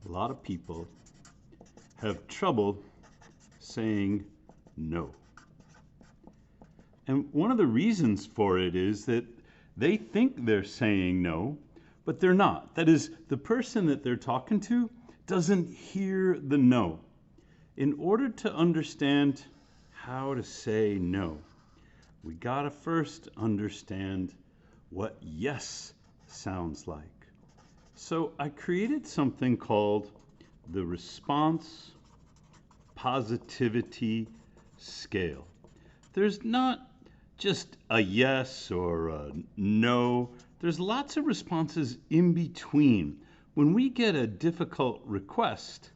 A lot of people have trouble saying no. And one of the reasons for it is that they think they're saying no, but they're not. That is, the person that they're talking to doesn't hear the no. In order to understand how to say no, we gotta first understand what yes sounds like. So I created something called the response positivity scale. There's not just a yes or a no. There's lots of responses in between. When we get a difficult request,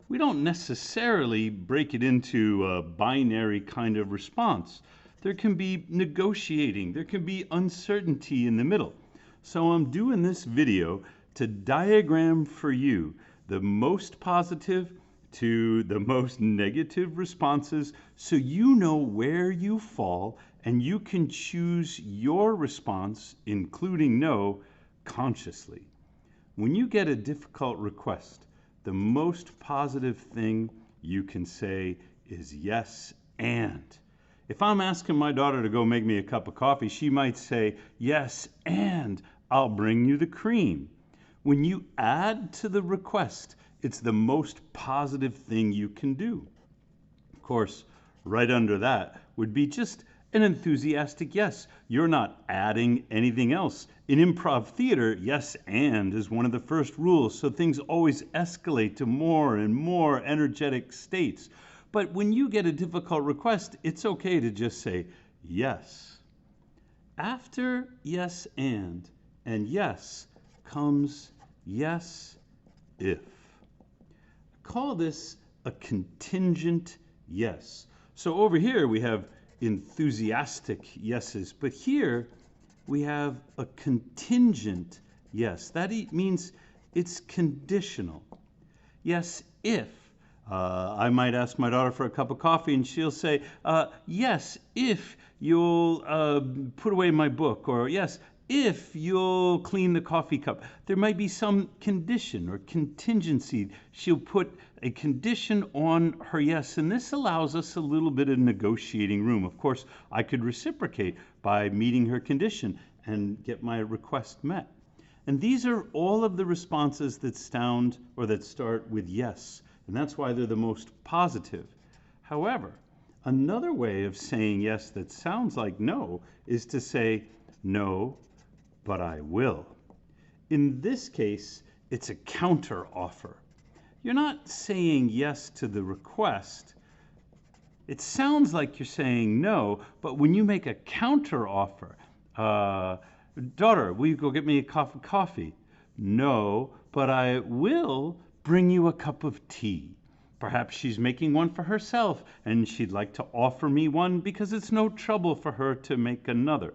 we don't necessarily break it into a binary kind of response. There can be negotiating, there can be uncertainty in the middle. So I'm doing this video to diagram for you the most positive to the most negative responses so you know where you fall and you can choose your response, including no, consciously. When you get a difficult request, the most positive thing you can say is yes and. If I'm asking my daughter to go make me a cup of coffee, she might say, yes, and I'll bring you the cream. When you add to the request, it's the most positive thing you can do. Of course, right under that would be just an enthusiastic yes. You're not adding anything else. In improv theater, yes and is one of the first rules, so things always escalate to more and more energetic states. But when you get a difficult request, it's okay to just say yes. After yes and yes comes yes if. Call this a contingent yes. So over here we have enthusiastic yeses, but here we have a contingent yes. That means it's conditional. Yes, if. I might ask my daughter for a cup of coffee and she'll say, yes, if you'll put away my book, or yes, if you'll clean the coffee cup. There might be some condition or contingency. She'll put a condition on her yes, and this allows us a little bit of negotiating room. Of course, I could reciprocate by meeting her condition and get my request met. And these are all of the responses that sound or that start with yes, and that's why they're the most positive. However, another way of saying yes that sounds like no is to say no, but I will. In this case, it's a counter offer. You're not saying yes to the request. It sounds like you're saying no, but when you make a counter offer, daughter, will you go get me a cup of coffee? No, but I will bring you a cup of tea. Perhaps she's making one for herself and she'd like to offer me one because it's no trouble for her to make another.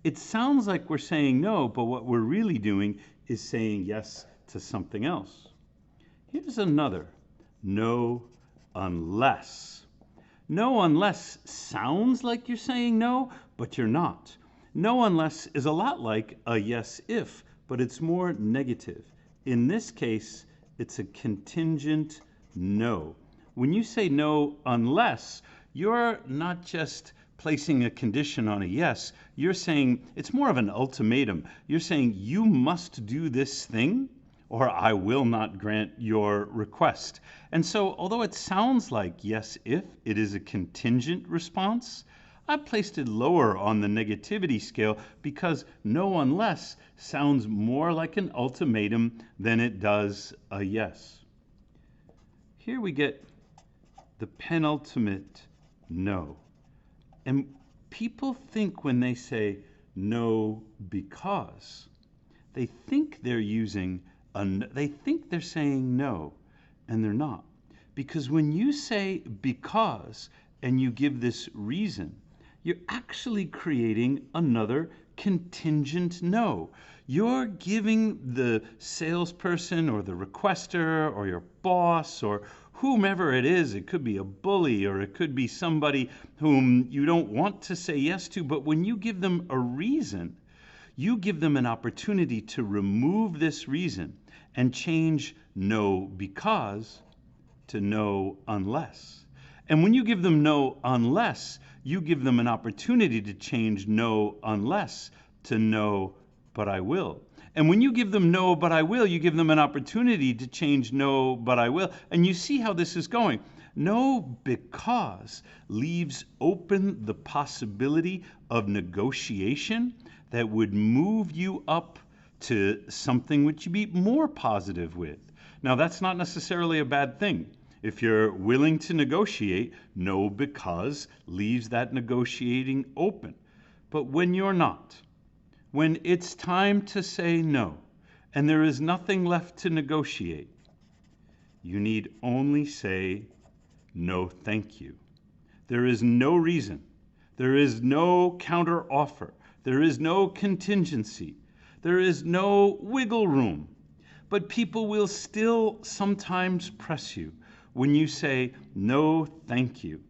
It sounds like we're saying no, but what we're really doing is saying yes to something else. Here's another. No unless. No unless sounds like you're saying no, but you're not. No unless is a lot like a yes if, but it's more negative. In this case, it's a contingent no. When you say no unless, you're not just placing a condition on a yes, you're saying it's more of an ultimatum. You're saying you must do this thing or I will not grant your request. And so although it sounds like yes if, it is a contingent response, I've placed it lower on the negativity scale because no unless sounds more like an ultimatum than it does a yes. Here we get the penultimate no. And people think when they say no because, they think they're saying no, and they're not. Because when you say because and you give this reason, you're actually creating another contingent no. You're giving the salesperson or the requester or your boss or whomever it is, it could be a bully or it could be somebody whom you don't want to say yes to, but when you give them a reason, you give them an opportunity to remove this reason and change no because to no unless. And when you give them no unless, you give them an opportunity to change no unless to no but I will. And when you give them no but I will, you give them an opportunity to change no but I will. And you see how this is going. No because leaves open the possibility of negotiation that would move you up to something which you'd be more positive with. Now, that's not necessarily a bad thing. If you're willing to negotiate, no because leaves that negotiating open. But when you're not, when it's time to say no, and there is nothing left to negotiate, you need only say no thank you. There is no reason. There is no counter offer. There is no contingency. There is no wiggle room. But people will still sometimes press you when you say no thank you.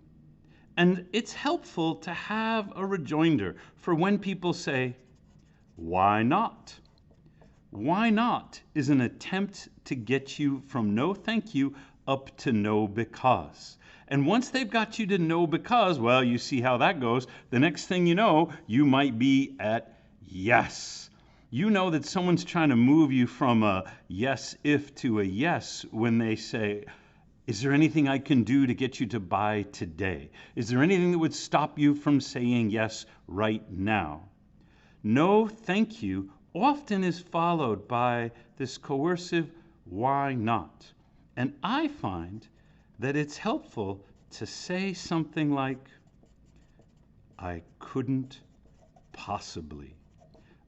And it's helpful to have a rejoinder for when people say, why not? Why not is an attempt to get you from no thank you up to no because. And once they've got you to no because, well, you see how that goes. The next thing you know, you might be at yes. You know that someone's trying to move you from a yes if to a yes when they say, is there anything I can do to get you to buy today? Is there anything that would stop you from saying yes right now? No thank you often is followed by this coercive why not? And I find that it's helpful to say something like, I couldn't possibly.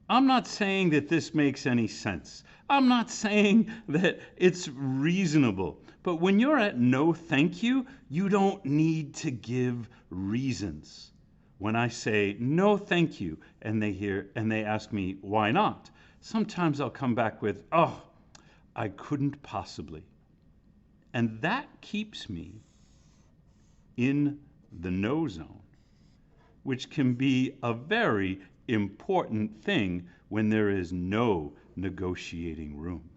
I'm not saying that this makes any sense. I'm not saying that it's reasonable. But when you're at no thank you, you don't need to give reasons. When I say no thank you and they ask me why not, sometimes I'll come back with, oh, I couldn't possibly. And that keeps me in the no zone, which can be a very important thing when there is no negotiating room.